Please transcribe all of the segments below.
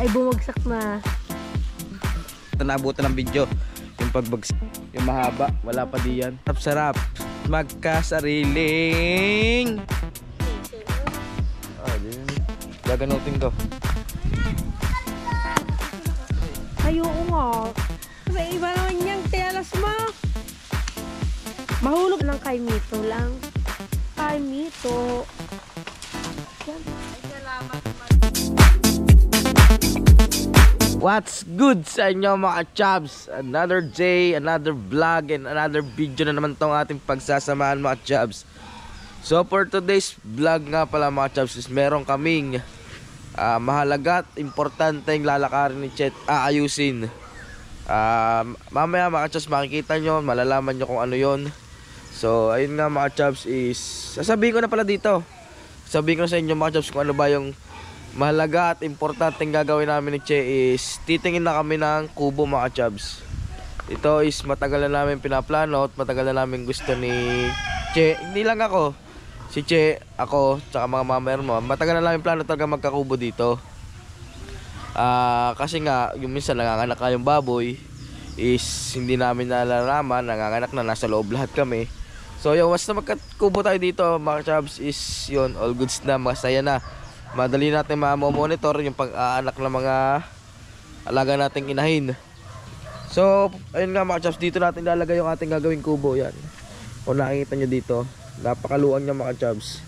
ay bumagsak na. Ito naabutan ng video. Yung pagbagsak. Yung mahaba. Wala pa diyan. Sarap. Magkasariling. Gaganutin ko. Ayoko nga. Kasi iba naman niyang tinalas mo. Mahulog ng kay Mito lang. Kay Mito. Yan. Salamat. What's good sa inyo mga chubs? Another day, another vlog, and another video na naman tong ating pagsasamahan mga chubs. So for today's vlog nga pala mga chubs is meron kaming mahalaga at importanteng lalakarin ni Chet aayusin. Mamaya mga chubs makikita nyo, malalaman nyo kung ano yon. So ayun nga mga chubs is sasabihin ko na pala dito. Sabihin ko na sa inyo mga chubs kung ano ba yung mahalaga at importanteng gagawin namin ni Che is titingin na kami ng kubo mga chubs. Ito is matagal na namin pinaplano at matagal na namin gusto ni Che. Hindi lang ako, si Che, ako, tsaka mga mama mo. Matagal na namin plano talaga magkakubo dito. Kasi nga, yung minsan nanganganak na yung baboy is hindi namin nalalaman, nanganganak na, nasa loob lahat kami. So yung once na magkakubo tayo dito mga chubs is yun, all goods na, masaya na. Madali natin ma-monitor yung pag-aanak ng mga alaga nating inahin. So, ayun nga mga chaps, dito natin lalagay yung ating gagawing kubo. Yan. Kung nakikita nyo dito, napakaluwang niya mga chaps.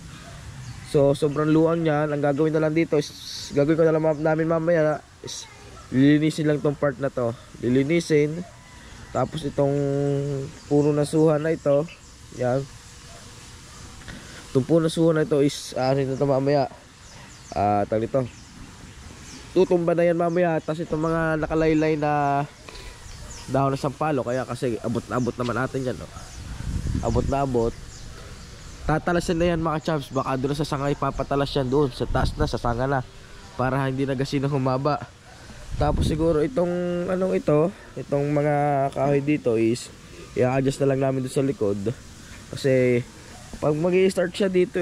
So, sobrang luwang niya. Ang gagawin na lang dito is, gagawin ko na lang namin mamaya is, lilinisin lang tong part na to. Lilinisin. Tapos itong puno na suha na ito. Yan. Itong puno na suha na ito is, ano ito mamaya. Tag dito, tutumba na yan mamaya. Tapos itong mga nakalaylay na dahon na sampalo, kaya kasi abot na abot naman natin yan, no? Abot na abot, tatalasin na yan mga chubs. Baka doon sa sanga ipapatalas yan, doon sa taas na, sa sanga na, para hindi na gasin na humaba. Tapos siguro itong anong ito, itong mga kahoy dito is i-adjust na lang namin doon sa likod. Kasi pag mag-i-start siya dito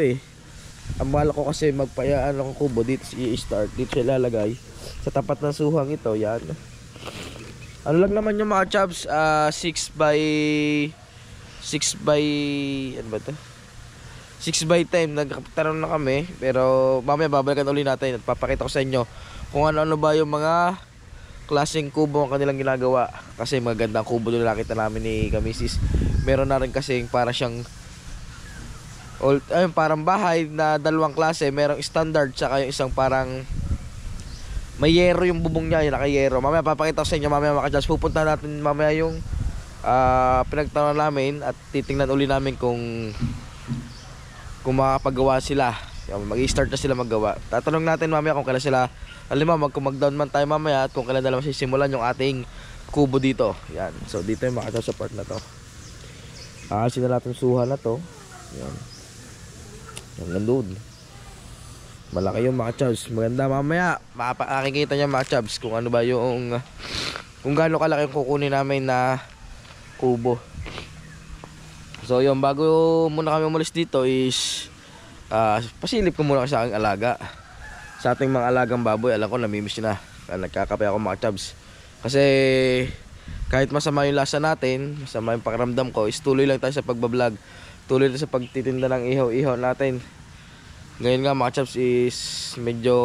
ang bala ko kasi magpayaan ng kubo dito i-start, dito siya lalagay sa tapat ng suhang ito. Yan, ano lang naman yung mga chubs, 6 by ano ba to, 6 by 10. Nagkatanong na kami, pero mamaya babalikan ulit natin at papakita ko sa inyo kung ano ba yung mga klaseng kubo ang kanilang ginagawa. Kasi magandang kubo doon nakita namin ni Kamisis. Meron na rin kasing para siyang ayun, parang bahay na dalawang klase. Merong standard tsaka yung isang parang may yero yung bubong niya, yung naka-yero. Mamaya papakita ko sa inyo mamaya mga chubs. Pupunta natin mamaya yung pinagtawanan namin at titingnan uli namin kung makapagawa sila. Mag-i-start na sila maggawa. Tatanong natin mamaya kung kailan sila, kung mag-down man tayo mamaya, at kung kailan na lang sisimulan yung ating kubo dito. Yan. So dito yung mga chubs sa part na to. Sila natin suha na to. Yan. Hanggang doon. Malaki yung mga chubs. Maganda mamaya makakakita niya mga chubs kung ano ba yung kung gaano kalaki yung kukunin namin na kubo. So yung bago muna kami umalis dito is pasilip ko muna sa aking alaga. Sa ating mga alagang baboy, alam ko namimiss na. Nagkakape ako mga chubs. Kasi kahit masama yung lasa natin, masama yung pakiramdam ko, is tuloy lang tayo sa pagbablog. Tuloy na sa pagtitinda ng ihaw-ihaw natin. Ngayon nga mga chubs is medyo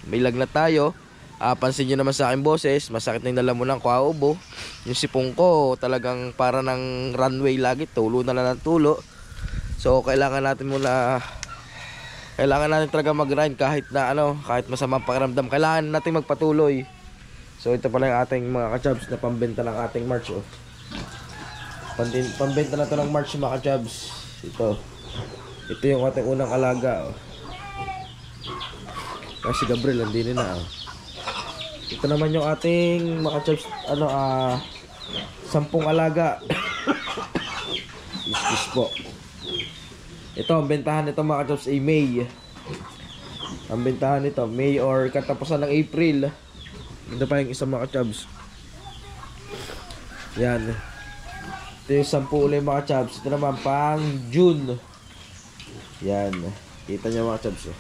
may lagnat tayo. Pansin nyo naman sa aking boses, masakit na yung lalamunan ko, ubo. Yung sipong ko talagang para ng runway lagi, tulo na lang ng tulo. So kailangan natin talaga mag-grind kahit na kahit masama pakiramdam, kailangan natin magpatuloy. So ito pala yung ating mga ka-chubs na pambenta ng ating March. Pambenta na to ng March mga chubs. Ito yung ating unang alaga. Kasi Gabriel hindi na. Ito naman yung ating mga chubs, 10 alaga. Excuse po. Ito ang bentahan nito mga chubs ay May. Ang bentahan nito May or katapusan ng April. Ito pa yung isang mga chubs. Yan. Ito yung 10 ulit mga chubs. Ito naman pang June. Yan. Kita nyo mga chubs.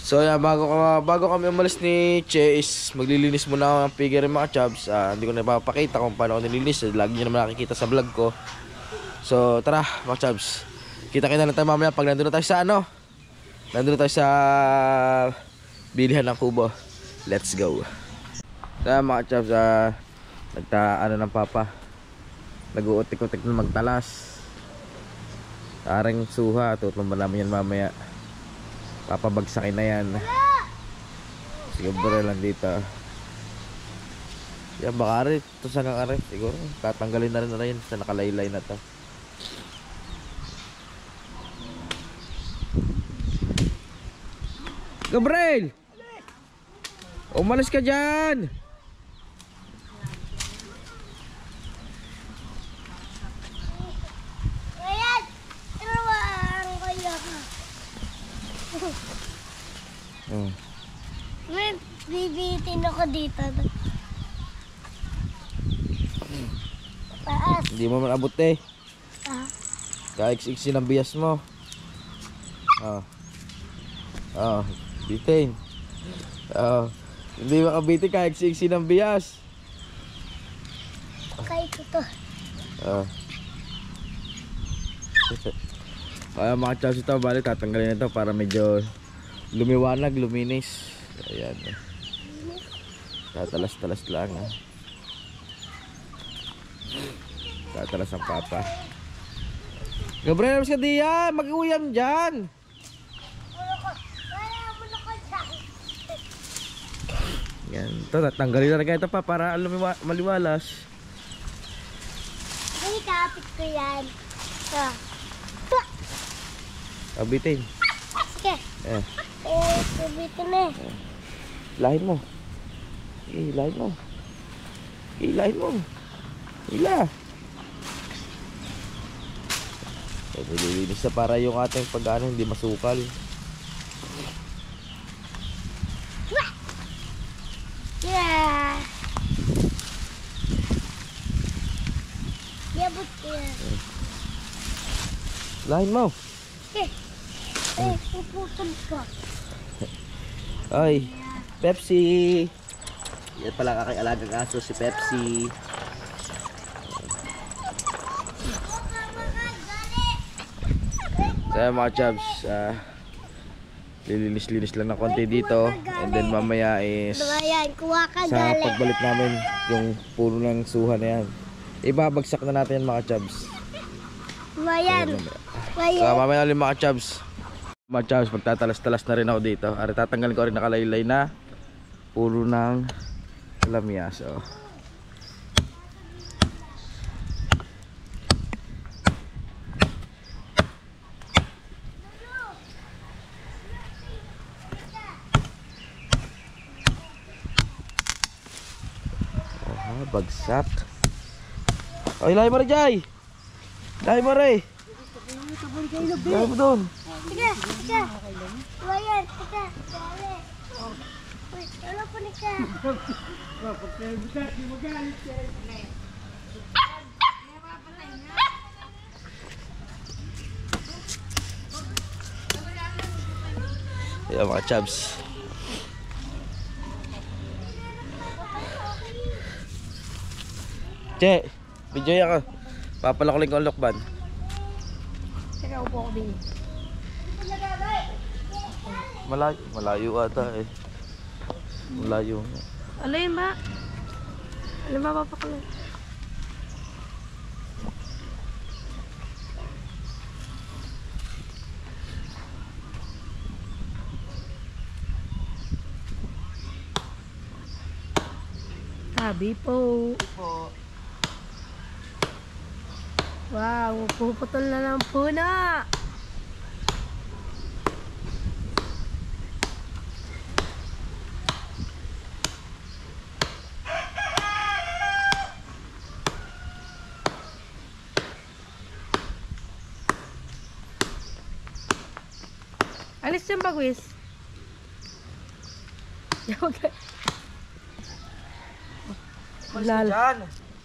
So yan, bago kami umalis ni Che is maglilinis muna ako ng figure mga chubs. Hindi ko na ipapakita kung paano ako nilinis. Lagi nyo naman nakikita sa vlog ko. So tara mga chubs. Kita-kita na tayo mamaya pag nandun na tayo sa ano. Nandun na tayo sa bilihan ng kubo. Let's go. So mga chubs, nagtaano ng papa. Nag-uutik-utik na magtalas. Aring suha. Tutumba namin yan mamaya. Papabagsakin na yan. Siguro lang dito. Yan baka rin. Ito sa nakarin. Siguro tatanggalin na rin na rin sa nakalaylay na to. Gabriel! Umalis ka dyan! May bibitin ako dito. Taas. Hindi mo man abot eh. Kaiksi-iksi ng bias mo. Bitin. Hindi makabitin kaiksi-iksi ng bias. Kaya ito to. Kaya mga chows ito, bali tatanggalin ito para medyo lumiwanag, luminis. Ayan. Tatalas-talas lang. Tatalas ang papa. Gabriel, mas ka diyan. Mag-uyam dyan. Yan. Ito, tatanggalin na rin ito pa para maliwalas. Ay, kapit ko yan. Abitin. Sige. Sabitin na eh. Ilahin mo. Ilahin mo. Ilahin mo. Ila. Nililinis na para yung ating pag-ano hindi masukal. Yeah. Yabot ko yan. Ilahin mo. Puputol ko. Ay, Pepsi. Yan pala kaki-alagang aso si Pepsi. Kaya mga chubs, lilinis-linis lang na konti dito. And then mamaya is sa pagbalik namin yung puno ng suha na yan, ibabagsak na natin yan mga chubs. Mayan. So mamaya ulit mga chubs. Mga chubs, magtatalas-talas na rin ako dito. Ari tatanggalin ko rin nakalaylay na puno ng lamyas. Bagsak. Oh, ilay mo rin, Jay. Ilay mo rin. Ilay mo doon. Sige. Mayan. Sige. Uy, ano po ni ka? Ayan mga chubs. Che, video ako. Papalakuling ko ang lokban. Teka, upo ko din. Malayo ata eh. Malayo. Alin ba? Alin ba papakulo? Tabi po. Wow, puputol na ng puno. Alis yung bagwis.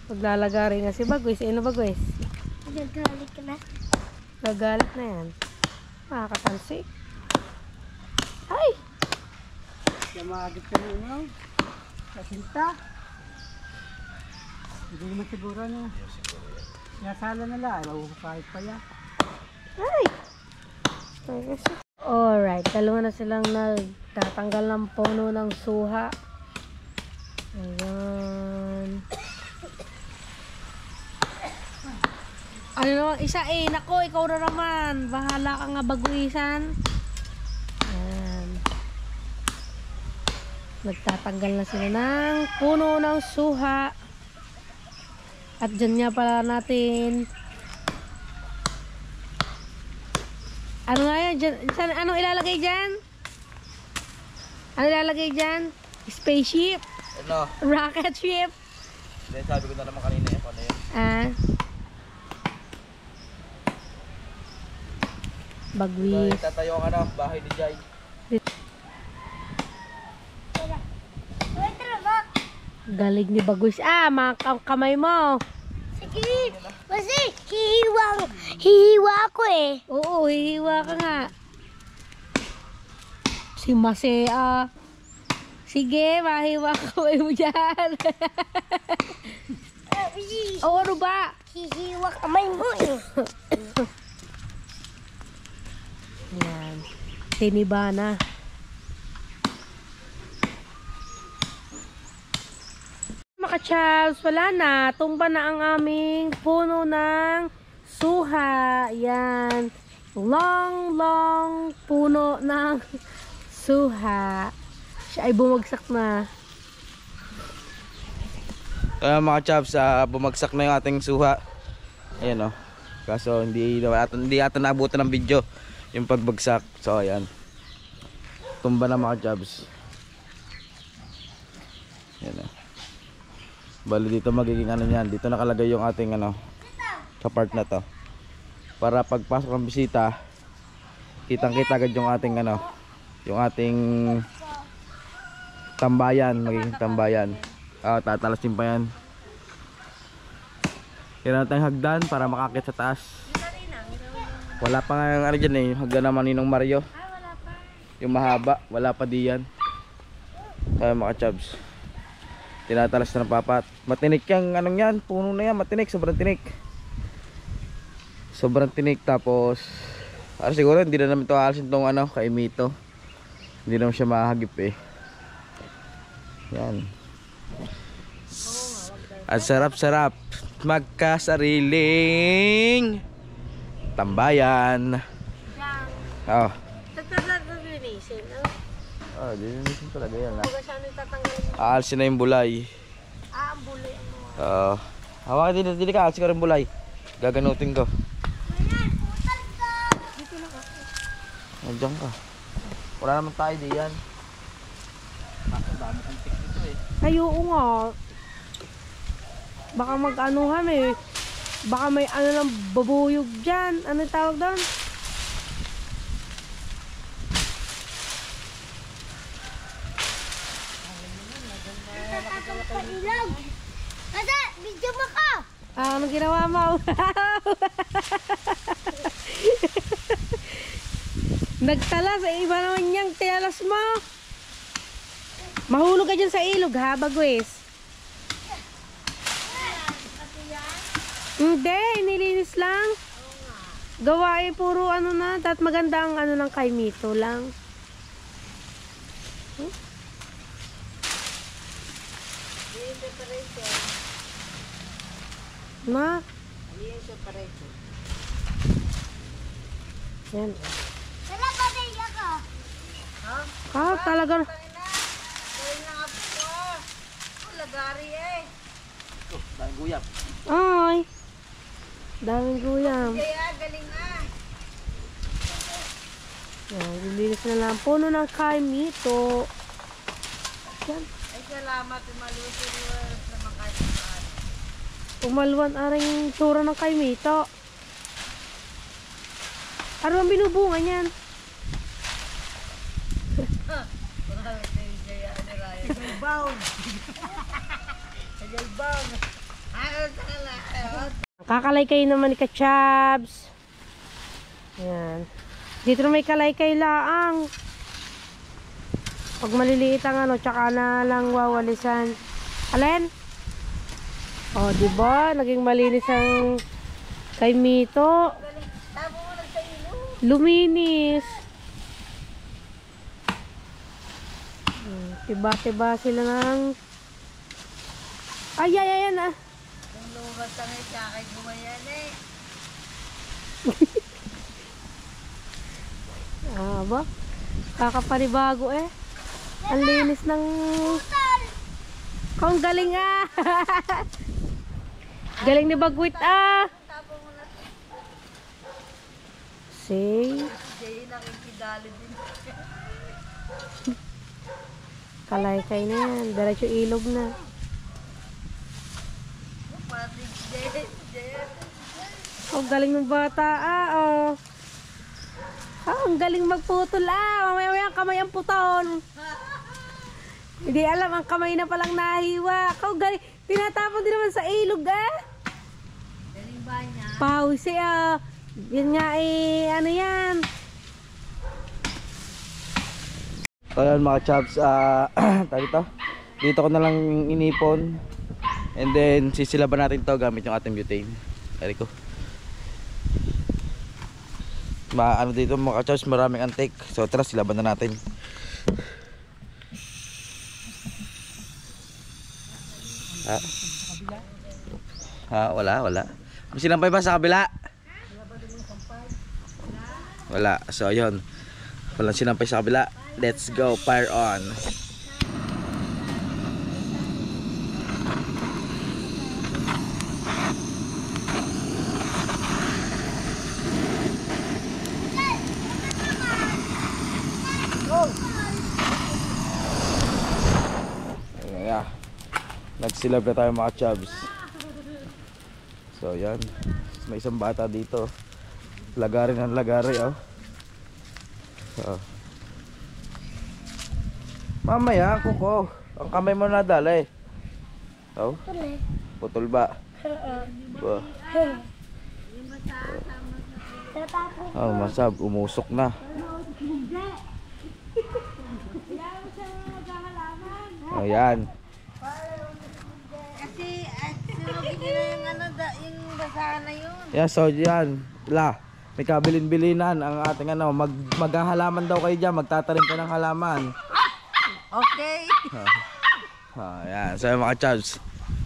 Maglalagari nga si bagwis. Ano bagwis? Gagalit ka na. Gagalit na yan. Makakatalsik. Ay! Siya maagit ka mo. Kasinta. Hindi naman siguro na. Nasala na lang. Kahit pa yan. Ay! Alright, dalawa na silang nagtatanggal ng puno ng suha. Ayan. Ano, isa nako, ikaw na naman. Bahala ka nga baguisan. Ayan. Nagtatanggal na sila ng puno ng suha. At dyan nga pala natin. Ano nga yan? Dyan, ano ilalagay dyan? Ano ilalagay dyan? Spaceship? Ano? Rocket ship? Then sabi ko na naman kanina yun. Ano yun? Bagwis. Tatayo ang bahay ni Jai. Galing ni Bagwis. Mga kamay mo. Sige, kasi hihiwa ako eh. Oo, hihiwa ka nga. Si Masea. Sige, mahiwa ka kamay mo dyan. O ano ba? Hihiwa kamay mo eh. Yan. Tiniba na. Mga Charles, wala na. Tumba na ang aming puno ng suha. Yan. Long puno ng suha. Siya ay bumagsak na. Mga chaps, bumagsak na yung ating suha. Ayan o. Kaso hindi ata naabutan ng video yung pagbagsak. So ayan. Tumba na mga chaps. Ayan o. Bali dito magiging ano yan. Dito nakalagay yung ating sa part na to. Para pagpasok ng bisita, kitang kita agad yung ating yung ating tambayan, magiging tambayan. Tatalasin pa yan. Kailangan tayong hagdan para makakit sa taas. Wala pa nga dyan yung hagdan naman Ninong Mario. Yung mahaba, wala pa diyan. Kaya mga chubs, tinatalas na ng papat. Matinik yung yan, puno na yan, matinik, sobrang tinik. Sobrang tinik. Tapos siguro hindi na namin ito aalisin itong kay Mito. Hindi naman siya mahagip eh. Yan. At sarap-sarap magkasariling tambayan. Oh. Dilinisin talaga yan ha. Aalsin na yung bulay. Ang bulay Hawakan dili ka, aalsin ka rin bulay. Gaganutin ko. Nandiyan ka. Wala naman tayo diyan. Dami antik dito eh. Ay, oo nga. Baka mag-anuhan eh. Baka may lang babuyog dyan. Ano yung tawag doon? Ilog. Kasi, video mo ka. Anong ginawa mo? Nagtalas. Iba naman niyang tinalas mo. Mahulog ka dyan sa ilog ha, Bagwis. Hindi, nilinis lang. Gawain puro na, at maganda ang ng kay Mito lang. Na? Yan. Wala pa din ako. Talaga. Lagari eh. Daming guyap. Ay. Daming guyam. Kaya galing na. Yan, lilinis na lang. Puno ng kay Mito. Yan. Ay, salamat. Malusin mo naman kahit saan. Umalwan aring tura ng kay Mito. Ano ang binubunga niyan? Kakalaykay naman ni Kachabs. Yan. Dito na may kalaykay laang. Pag maliliit ang ano, tsaka na lang wawalisan. Alin? O, diba? Naging malinis ang kay Mito. Luminis. Tiba-tiba sila ng... Ay, ayan ah. Kung lumabas ang isa, kay gumayan eh. Ah, ba? Kakapanibago eh. Ang linis ng... Kung galing ah. Galing ni Bagwit ah. Say. Jay, nakikidali din. Kalaykay na yan. Diretso ilog na. Pati Jay. Oh, galing ng bata ah. Oh. Ah, ang galing magputol ah. Mamaya kamay ang puton. Hindi alam, ang kamay na palang nahiwa. Kau galing. Tinatapon din naman sa ilog ah. Galing ba niya? Pawis eh ah. Yan nga eh. Ano yan? So yun mga chaps, dito ko na lang inipon. And then sisilaban natin to gamit yung ating butane. Kari ko. Ano dito mga chaps, maraming antik. So tara, silaban na natin. Wala. May sinampay ba sa kabila? Wala. So yun. Walang sinampay sa kabila. Let's go, fire on. Ayan, nagsilab na tayo mga chubs. So yan, may isang bata dito. Lagari ng lagari oh. So, mamaya, kuko. Ang kamay mo nadala eh. Oh? Putol ba? Ba? Oh, masab, umusok na. Ayan. Kasi, sinubigyan na yung ano, yung basahan na yun. Yan, so yan. May kabilin-bilinan ang ating ano. Maghahalaman daw kayo dyan. Magtatanim ka ng halaman. Okay. Ayan, so mga chubs.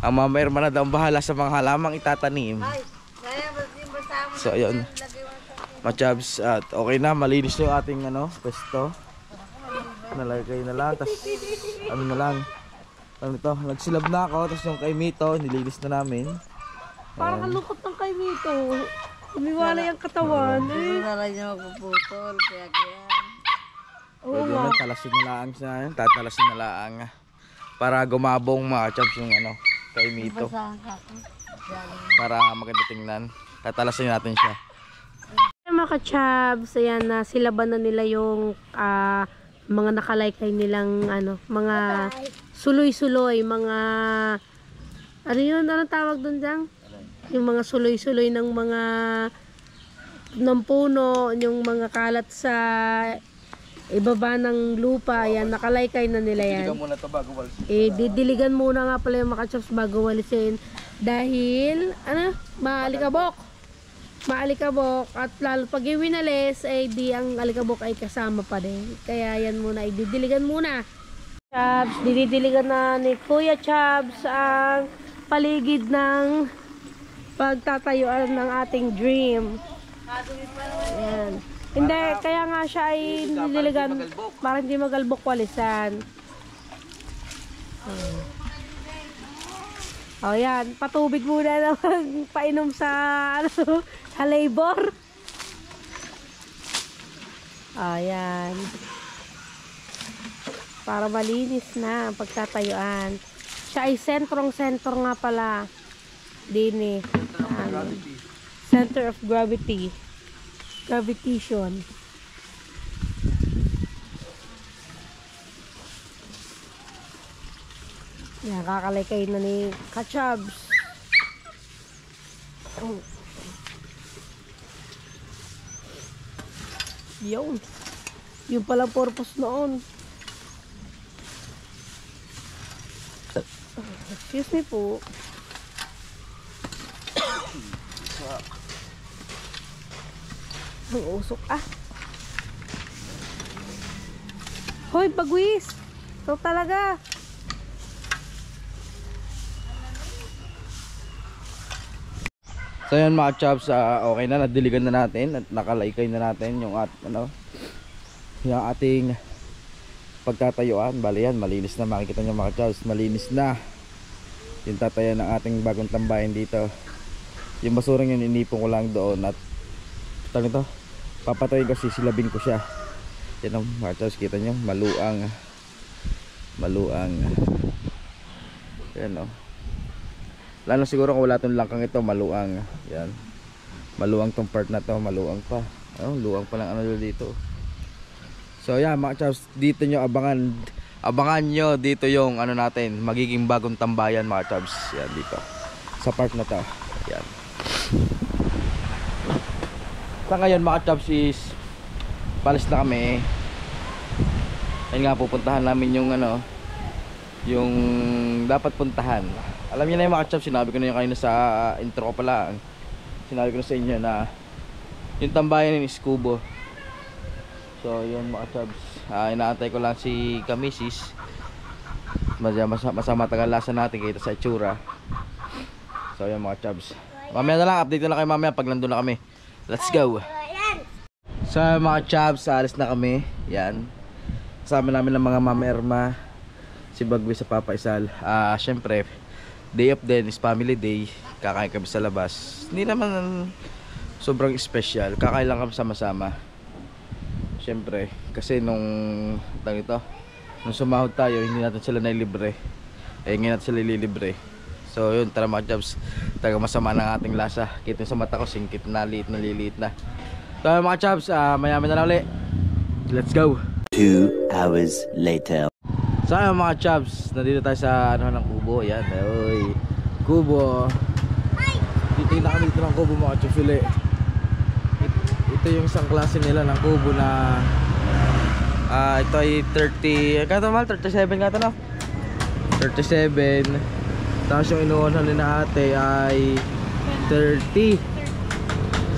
Ang mama Irma na daw bahala sa mga halamang itatanim. Ay, kaya yung basahan mo So ayun, mga chubs, at okay na, malinis yung ating ano, pesto. Nalagay na lang, tas ano na lang, ano ito, nagsilab na ako, tas yung kay Mito, nilinis na namin. Parang ang lungkot ng kay Mito. Umiwalay ang katawan. Hindi na lang niya magpuputol, kaya ganyan. Oo Pwede nga. naman talasin na lang siya, tatalasin na lang para gumabong mga chubs yung ano, kay Mito. Basahan ka ako. Para maganda tingnan, tatalasin natin siya. Mga ka-chubs, ayan na, silaban na nila yung mga nakalaykay nilang ano, mga suloy-suloy, mga ano yun, anong tawag doon dyan? Yung mga suloy-suloy ng mga ng puno, yung mga kalat sa ibaba ng lupa, ayan, nakalaykay na nila yan. Diligan muna ito bago walsin. Didiligan muna nga pala yung mga ka-chubs bago walisin dahil, ano, maalikabok at lalo pag iwinalis ay di ang alikabok ay kasama pa din, kaya yan muna, didiligan muna. Chubs, didiligan na ni Kuya Chubs ang paligid ng pagtatayuan ng ating dream. Ayan. Hindi, kaya nga siya ay didiligan para hindi magalbok walisan. O yan, patubig muna na painom sa ano, sa labor. O yan. Para malinis na ang pagtatayuan. Siya ay sentrong-sentro nga pala. Din eh. Center of gravity. Gravitation. Yan, kakalaykay na ni ka-chubs. Yun. Yung pala purpose noon. Excuse me po. Ang usok Hoy, bagwis! Ito talaga. So yan mga chops, okay na, nadiligan na natin at nakalaykay na natin yung yung ating pagtatayuan. Bali yan, malinis na, makikita nyo mga chops, malinis na yung tatayan ng ating bagong tambayan dito. Yung basurang yun, inipon ko lang doon at ito, papatayin ko, sisilabin ko siya. Yan ang mga chops, kita nyo, maluang yan o. Lalo siguro kung wala itong langkang ito, maluang. Yan. Maluang tong part na to, maluang pa. Oh, luwang pa lang ano dito. So yan mga chops, dito nyo abangan nyo dito yung ano natin, magiging bagong tambayan mga chops. Yan dito. Sa part na to. Yan. Sa ngayon mga chops is palis na kami. Ayun nga, pupuntahan namin yung yung dapat puntahan. Alam niyo na yung mga chops, sinabi ko na yung kanina sa intro ko pala. Sinabi ko na sa inyo na yung tambayan is Kubo. So yun mga chops, inaantay ko lang si Kamisis. Matagal lasa natin kita sa itsura. So yun mga chops, mamaya na lang, update na lang kayo mamaya pag nandun na kami. Let's go. So mga chops, alis na kami. Yan, kasama namin ng mga Mama Irma, si Bagwe sa Papa Isal. Syempre day off din is family day. Kakain kami sa labas. Hindi naman sobrang special. Kakain lang kami sama-sama. Syempre kasi nung sumahod tayo, hindi natin sila nailibre. Ngayon natin sila ililibre. So yun, tara mga chops, talaga masama ng ating lasa. Kita sa mata ko, singkit na, liliit na. So mga chops, maya-maya na lang ulit. Let's go. 2 hours later. So ayun mga chops, nandito tayo sa ng Kubo. Yan, oy, Kubo. Dito na kami dito ng Kubo mga chops ulit. Ito yung isang klase nila ng Kubo na ito ay 30, kaya mahal, 37 kata na 37. Tapos yung inuunan nila ate ay 30.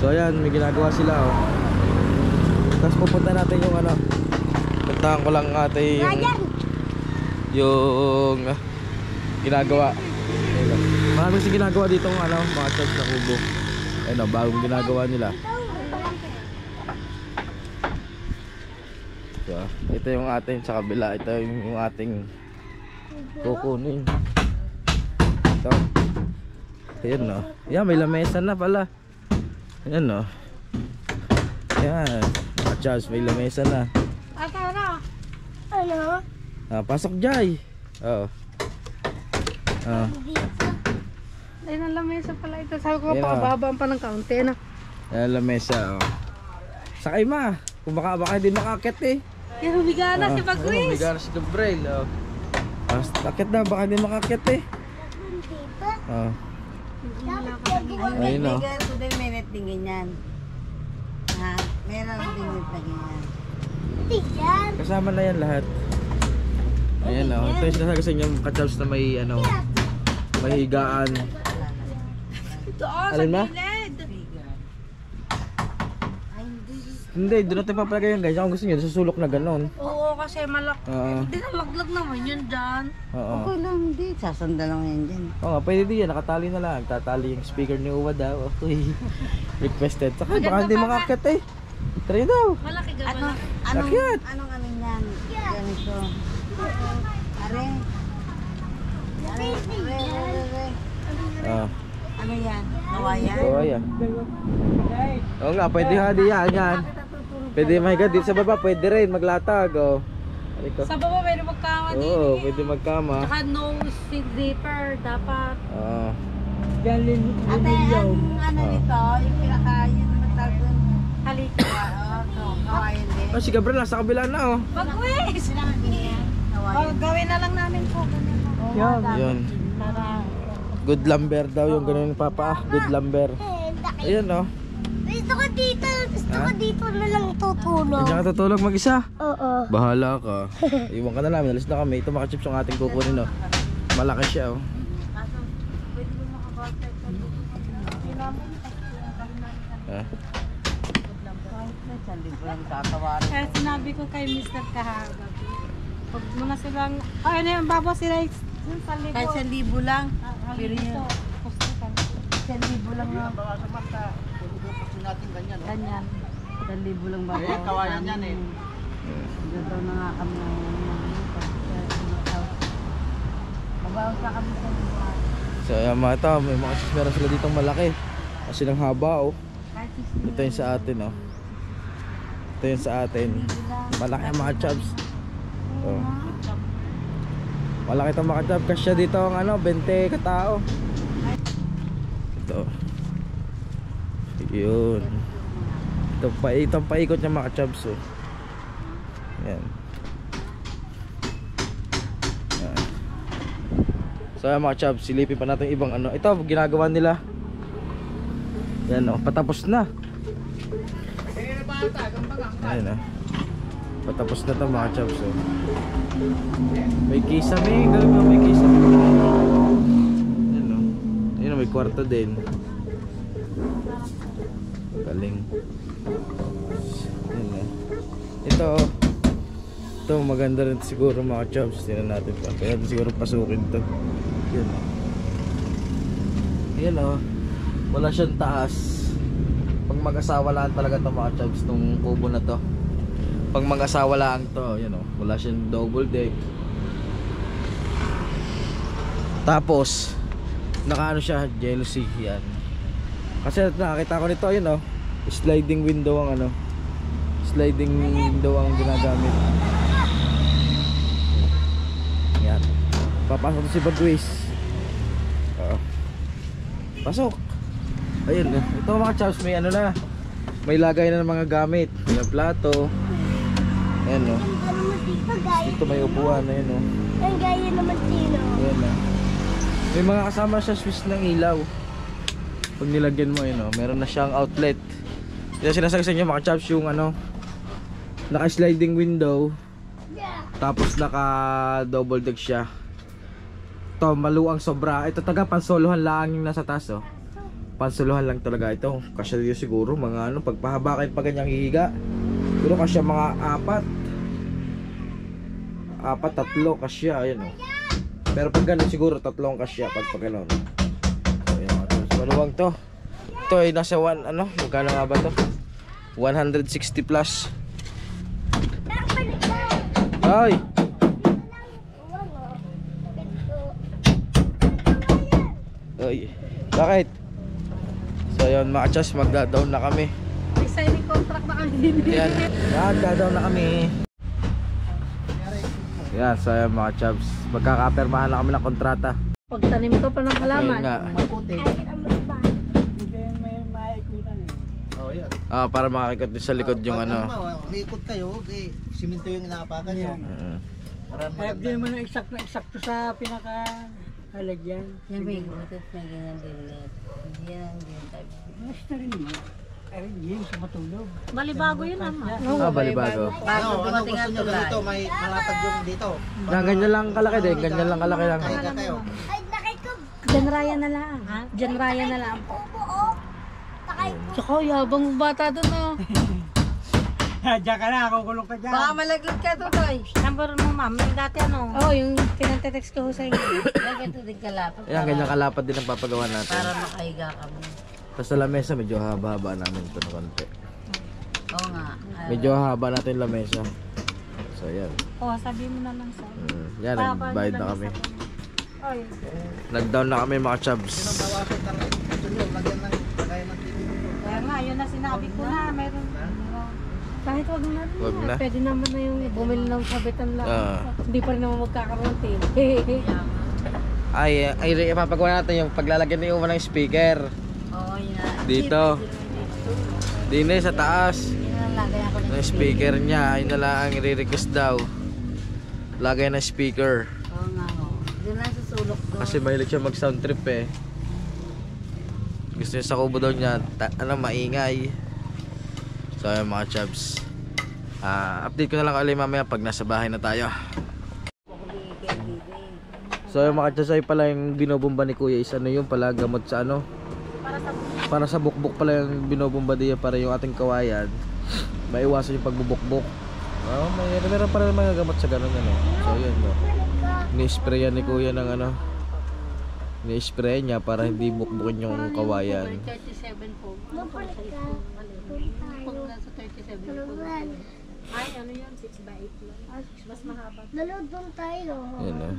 So ayan, may ginagawa sila Tapos pupunta natin yung puntahan ko lang ate yung ginagawa. Marami silang ginagawa dito ng mga church na Kubo. Ayun bagong ginagawa nila. So, ito yung ating sa kabila. Ito yung ating kukunin. Ito. Ayan Yan, may lamesa na pala. Ayan Yan. Mga church, may lamesa na. Ano? Pasok Jai. Oo. Ay, ng lamesa pala ito. Sabi ko Ayan, pakababaan pa ng kaunti na. Ayan, lamesa. Sakay ma. Kung baka hindi makakit Yan, humiga na si Bagwis. Humiga na si Gabriel. Sakit na, baka hindi makakit Ayun Meron din minute din ganyan. Meron din minute na ganyan. Kasama na yan lahat. Ayan ito yung sinasabi sa inyo ka-chops na may may higaan. Doon, Alin ma? gilid. Hindi, doon natin papalagay yan guys. Kung gusto nyo, susulok na ganon. Oo, kasi malak. Hindi na laglag naman yun dyan. Okay lang din. Sasanda lang yan dyan. Oo nga, pwede din yan. Nakatali na lang. Tatali yung speaker ni Uwa daw. Okay. Requested. Saka baka hindi makakit Try daw. Malaki ga Sakit. Anong yan? Ganito. Are. Ano yan? Hawayan? Oo, ayan. Oo nga, pwede yan. Pwede mahiga dito sa baba, pwede rin maglatag. Sa baba pwede magkama din. Oo, pwede magkama. Tsaka no seat zipper, dapat. Oo. Ate, ang nito, yung pinaka, yun matawag doon. Halika. Hawayan din. Si Gabriel nasa kabila na Bagwis! Hawayan. Gawin na lang namin po. Yun. Good lumber daw yung ganun ni Papa. Good lumber. Ayun Gusto ko dito na lang tutulog. Hindi ka tutulog mag-isa? Oo. Bahala ka. Iwan ka na namin. Alis na kami. Ito mga chips yung ating kukunin Malaki siya oh. Ah. Kaya sinabi ko kay Mr. kahagabi, pag mo na silang, ay ano yung baba sila yung 1,000. Kahit 1,000 lang. Pero yun. 1,000 lang na. Ganyan. 1,000 lang ba? Kawayan yan eh. Dito na nga kami ng mabawas na kami sa mga. So ayan mga ito, may mga chubs meron sila ditong malaki. Kasi ng haba oh. Ito yung sa atin oh. Ito yung sa atin. Malaki ang mga chubs. Oh. Malaki itong mga chubs. Kasya dito ang ano, 20 katao. Ito. Yun. Itong paikot niya mga chubs oh. Yan. Yan. So ayan mga chubs, silipin pa natin ibang ano. Ito ginagawa nila. Yan oh, patapos na. Ayan oh. Patapos na to mga chubs oh. May kisame, galing mo may kisame. Ayan oh. Ayan oh, may kwarto din. Galing. Ayan oh. Ito oh. Ito maganda rin siguro mga chubs. Tingnan natin pa. Kaya natin siguro pasukin to. Yan oh. Ayan oh. Wala siyang taas. Pag mag-asawa lang talaga to mga chubs, tong kubo na to. Pag mag-asawa lang to, yan oh. Wala siyang double deck. Tapos nakaano siya, jealousy yan. Kasi nakakita ko nito, yun oh. Sliding window ang ano. Sliding window ang ginagamit. Yan. Papasok to si Badwis. Pasok. Ayun, ito mga chows, may ano na. May lagay na ng mga gamit. May plato. Ayan o. Dito may upuan, ayun o. Ang gaya naman sino. Ayan o. May mga kasama siya switch ng ilaw. Pag nilagyan mo, ayun o. Meron na siyang outlet. Kaya sinasabi sa inyo mga chows, yung ano, naka sliding window. Tapos naka double deck siya. Ito maluang sobra. Ito taga pansolohan lang yung nasa taas oh. Pansolohan lang talaga ito. Kasya dito siguro mga ano, pagpahaba kayo pa ganyang hihiga. Pero kasya mga 4, 3 kasya, ayan oh. Pero pag ganun siguro 3 kasya pag ganun. So, ayan, maluwang to. Ito ay nasa ano, magkano nga ba to? 160 plus. Ay! Ay, bakit? So yun mga chas, magda-down na kami. May signing contract na kami din. Yan, magda-down na kami. Yan, so yun mga chubs, magkakapermahan na kami ng kontrata. Pagtanim ko pa ng halaman. Ayun nga. Maputi. Hindi may maikutan eh. Oh, yan. Ah, para makakikot din sa likod yung ano. Ikot kayo, siminto yung inapakan nyo. Kaya hindi mo na eksakto sa pinaka-halagyan. Yan may gutot, may ganyan din. Yan, yan tayo. Basta rin naman. Ay, yun sa matulog. Balibago yun naman. Ah, balibago. Bago dumating ang tulay. May malatag yung dito. Yan, ganyan lang kalaki din, ganyan lang kalaki lang. Kaya kayo. Ay, nakikog. Diyan raya na lang. Ha? Diyan raya na lang po. Oo. Tsaka yabang bata dun oh. Diyan ka na, kukulong ka dyan. Baka malaglag ka to toy. Number mo ma'am, yung dati ano? Oo, yung pinantetext ko sa inyo. Ganito din kalapot. Yan, ganyan kalapad din ang papagawa natin. Para makahiga kami. Tapos sa lamesa, medyo haba-haba namin ito ng konti. Oo nga. Medyo haba natin yung lamesa. So yan. Oo, sabi mo na lang sa Yan, nagbayad na kami. Ay, Nag-down na kami mga chubs. Bawasan ka lang. Tulog, lagyan ng lagayan ng TV. kaya nga, yun na sinabi ko na. Meron. Kahit wag na. Wag na. Pwede naman na yung bumili ng kabitan lang. Hindi pa rin naman magkakaroon din. Ay, ipapagawa natin yung paglalagyan ng uman ng speaker. Oo, yun na. Dito. Dine sa taas. Yun na lagayan ko Yung speaker niya, yun na lang ang i-request daw. Lagay ng speaker. Oo nga. Doon lang sa sulok doon. Kasi mahilig siya mag sound trip eh. Gusto niya sa kubo daw niya, maingay. So ayun mga chubs. Update ko na lang ulit mamaya pag nasa bahay na tayo. So yung mga chasay pala yung binobomba ni Kuya is ano yung pala gamot sa ano? Para sa bukbok pala yung binobomba diya para yung ating kawayan maiwasan yung pagbubukbok. Oh, meron pala mga gamot sa ganun ano. So yun no. Ni-spray ni Kuya ng ano. Ni-spray niya para hindi bukbukin yung kawayan. 37 po. Pag nasa 37 po. Ay, ano yun? 6x8 lang. Mas mahaba. Lalo doon tayo. Yun no.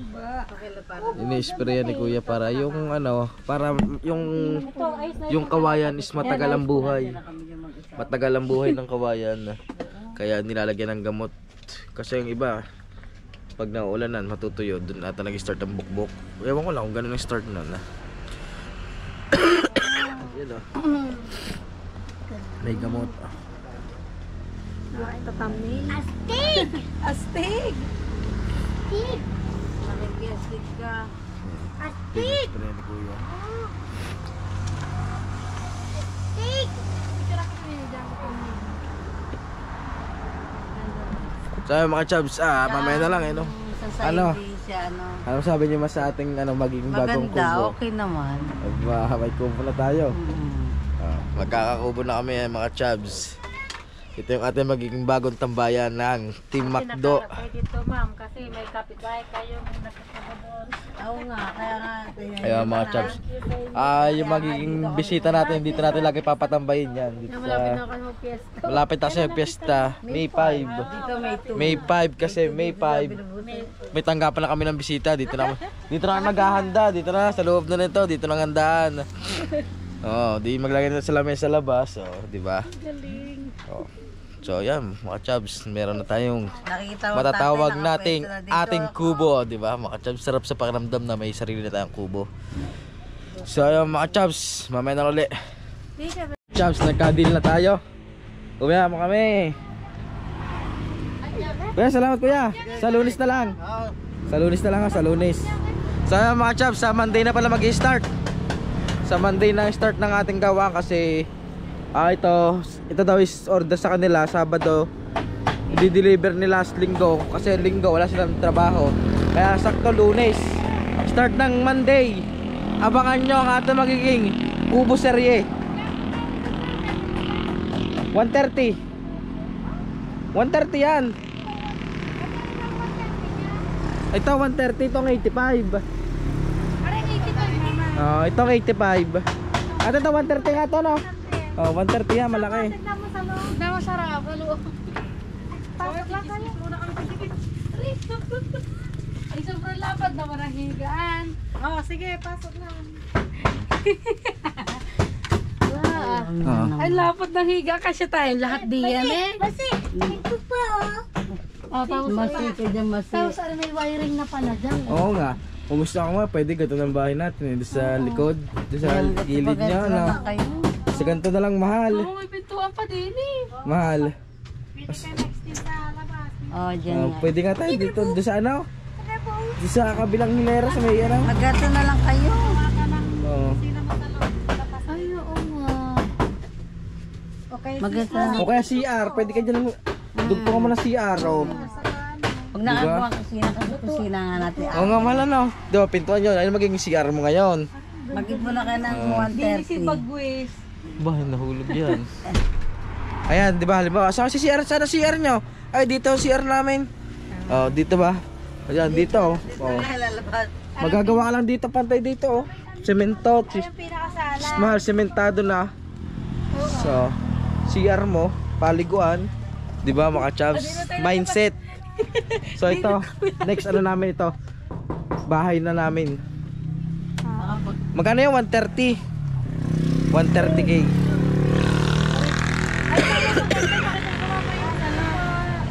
Ini-spray ni Kuya para yung ano, para yung kawayan is matagal ang buhay. Matagal ang buhay ng kawayan. Kaya nilalagyan ng gamot. Kasi yung iba pag nauulanan matutuyo, doon ata nag-start ang bukbok. Ewan ko lang kung gano'n ang start nun. Yun o. May gamot. Ito thumbnail. Astig! Astig! Astig! Astig ka. Astig! Ini-spray ni Kuya. Astig! So mga chubs, mamaya na lang no. Ano? Ano sabi niyo mas sa ating ano magiging bagong kubo? Maganda, okay naman. May kubo na tayo. Magkakakubo na kami mga chubs. Ito yung ating magiging bagong tambayan ng Team Macdo. Dito ma'am, kasi may kapitbahay kayo may nakasama doon. Oo nga, kaya nga. Ayun mga chubs. Yung magiging bisita natin, dito natin lagi papatambayin yan. Dito Malapit na sa, ako ng piyesta. malapit na sa piyesta, May 5. Dito may May 5 kasi May 5. May tanggapan na kami ng bisita. Dito na maghahanda. Dito na sa loob na nito. Dito na handaan. Oh, di maglagay na sa lamesa sa labas. Oh, di ba? Galing. Oh. So yan, mga chubs, meron na tayong nakikita mo matatawag tatay, nating nakapwesto na dito. ating kubo, di ba? Mga chubs, sarap sa pakiramdam na may sarili na tayong kubo. So yan mga chubs, mamaya na ulit. Chubs, nagka-deal na tayo. Uwihan mo kami. Kuya, salamat kuya. Sa Lunes na lang. Sa Lunes na lang ha, sa Lunes. So yan mga chubs, sa Monday na pala mag-i-start. Sa Monday na start ng ating gawa kasi ito daw is order sa kanila Sabado. I-deliver ni last linggo kasi linggo wala silang trabaho. Kaya sakto Lunes. Start ng Monday. Abangan nyo ang ating magiging kubo serye. 130. 130 yan. Ito 130, itong 85. Itong 85. At ito 130 nga to no. 130 yan, malaki. Tignan mo sarap. Halo. Pasok lang kayo. Muna kami pasigit. Ay, sobrang lapad na marang higaan. Oo, sige, pasok na. Ay, lapad ng higa kasi tayong lahat diyan eh. Kasi, ito pa Tapos may wiring na pala dyan. Oo nga. Kung gusto ko nga, pwede ganito ng bahay natin. Doon sa likod, doon sa gilid niya. No? Sa ganito na lang mahal. Oo, may pintuan pa din eh. Mahal. Pwede kayo next din sa labas. Oh, dyan nga. Pwede nga tayo dito, doon sa ano? Doon sa kabilang hilera sa may ano. Magkata na lang kayo. Oo. Sino mo sa loob? Labas. Ay, oo nga. Okay, Magkata na. O kaya CR, pwede ka dyan. Dugpo ka muna CR. O. Pag nakagawa kusina kasi kusina nga natin. Oo nga mahal ano. Di ba, pintuan yun. Ano magiging CR mo ngayon? Mag-ip mo na kayo ng si 130. Bagwis. Ba, nahulog yan. Ayan, di ba? Halimbawa, saan si CR? Sana CR nyo? Ay, dito CR namin. Oh, dito ba? Ayan, dito. Oh. Lalabas. Magagawa ka lang dito, pantay dito. Oh. Semento. Pinakasala. Mahal, sementado na. So, CR mo, paliguan. Di ba, mga chubs? Mindset. So, ito. Next, ano namin ito? Bahay na namin. Magkano yung 130? 130k.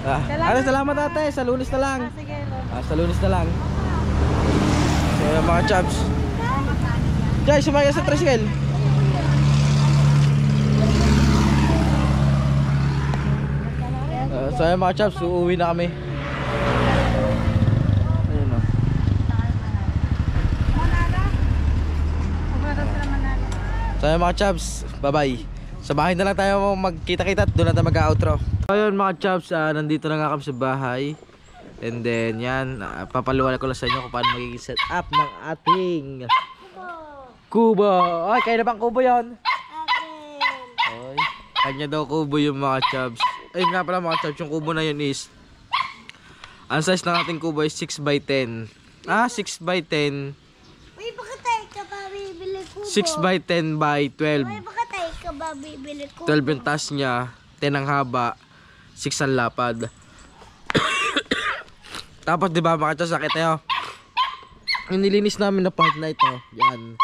Ano, salamat ate. Sa Lunes na lang. Sa Lunes na lang. So yung mga chubs. Jai, sumaya sa tricycle. So yung mga chubs, uuwi na kami. Ayun o. So yung mga chubs, bye bye. Sa bahay na lang tayo magkita-kita at doon na tayo mag-outro. So yun mga chubs, nandito na nga kami sa bahay. And then yan, papaliwanag ko lang sa inyo kung paano magiging set up ng ating kubo. Ay, kaya na bang kubo yon? Ay, kanya daw kubo yung mga chubs. Ay nga pala mga chubs, yung kubo na yun is, ang size ng ating kubo is 6x10. 6x10. May bakatay ka ba bibili kubo? 6x10 by 12. May bakatay ka ba bibili kubo? 12 yung taas niya, 10 ang haba, 6 ang lapad. Tapos di ba mga chubs, sakit nyo? Yung nilinis namin na part na ito, yan.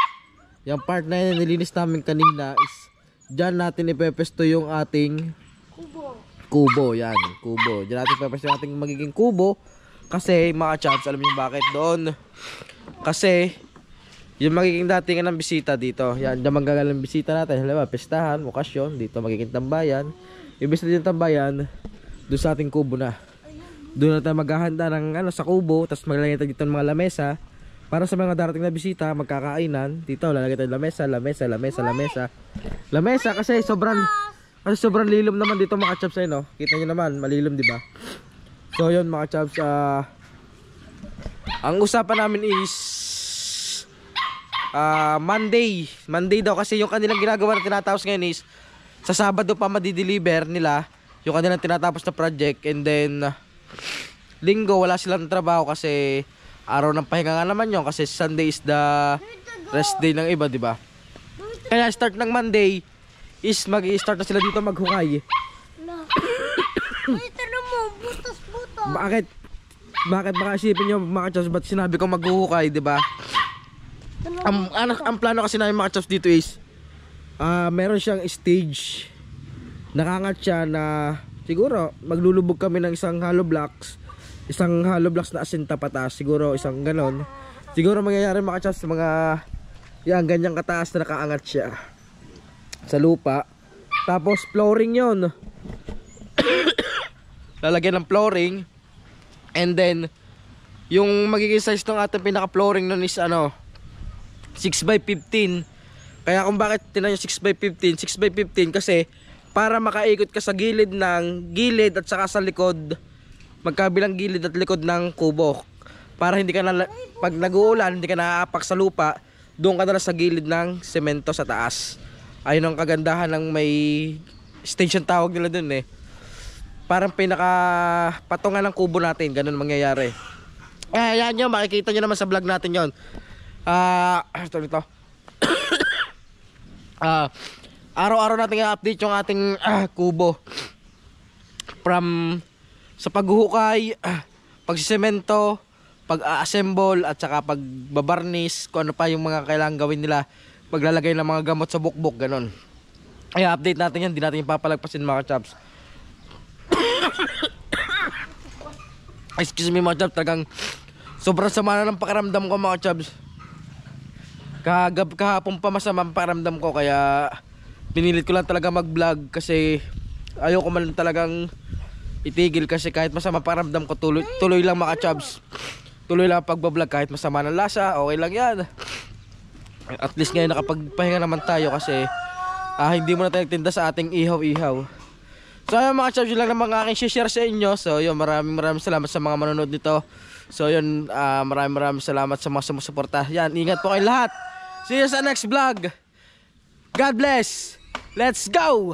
Yung part na yun nilinis namin kanina is dyan natin ipepesto yung ating kubo. Yan, kubo. Dyan natin ipepesto yung ating magiging kubo. Kasi mga chubs, alam niyo bakit doon? Kasi yung magiging datingan ng bisita dito. Yan, dyan manggagalang bisita natin. Halimbawa, pestahan, okasyon, dito magiging tambayan. Ibig sabihin ng tambayan, doon sa ating kubo na. Doon natin maghahanda ng sa kubo, tapos maglalagay tayo dito ng mga lamesa. Para sa mga darating na bisita, magkakainan, dito lalagay tayo lamesa kasi sobrang lilom naman dito mga chubs ay no. Kita niyo naman, malilom, di ba? So yun mga chubs, ang usapan namin is Monday daw kasi yung kanilang ginagawa na tinatapos ngayon is sa Sabado pa madideliver nila yung kanilang tinatapos na project, and then Linggo wala silang trabaho kasi araw ng pahinga nga naman yun kasi Sunday is the rest day ng iba, di ba? Kaya start ng Monday is mag-i-start na sila dito maghukay. Ay, tanong mo, butas-butas. Bakit baka isipin nyo mga chubs, ba't sinabi ko maghuhukay, di ba? Ang plano kasi namin mga chubs dito is meron siyang stage. Nakangat siya na siguro maglulubog kami ng isang hollow blocks na asinta pataas, siguro isang ganon. Siguro mangyayari mga chubs mga yan, ganyang kataas na nakaangat siya sa lupa. Tapos flooring yon. Lalagyan ng flooring. And then yung magiging size ng ating pinaka flooring nun is 6x15. Kaya kung bakit tinan yung 6x15 kasi para makaikot ka sa gilid at saka sa likod, magkabilang gilid at likod ng kubo. Para hindi ka na, pag nag-uulan, hindi ka naaapak sa lupa, doon ka na sa gilid ng semento sa taas. Ayun ang kagandahan ng may station tawag nila dun eh. Parang pinaka patungan ng kubo natin, ganun mangyayari. Yan yun, makikita nyo naman sa vlog natin yun. Ito. Araw-araw natin i-update yung ating kubo. From sa paghuhukay, pagsisemento, pag-assemble at saka pagbabarnis, kung ano pa yung mga kailangan gawin nila, paglalagay ng mga gamot sa bukbok, ganun. Ay, update natin yan, di natin papalagpasin mga chubs. Excuse me mga chubs, talagang sobrang sama na ng pakiramdam ko mga chubs. Kahapon pa masama ang pakiramdam ko, kaya pinilit ko lang talaga mag-vlog kasi ayoko man talagang itigil kasi kahit masama pakiramdam ko, tuloy lang mga chubs. Tuloy lang pagbablog kahit masama ng lasa, okay lang yan. At least ngayon nakapagpahinga naman tayo kasi hindi mo na tayo nagtinda sa ating ihaw-ihaw. So ayun mga chubs, yun lang naman aking share sa inyo. So yun, maraming salamat sa mga manonood nito. So yun, maraming salamat sa mga sumusuporta. Yan, ingat po kayo lahat. See you sa next vlog. God bless. Let's go.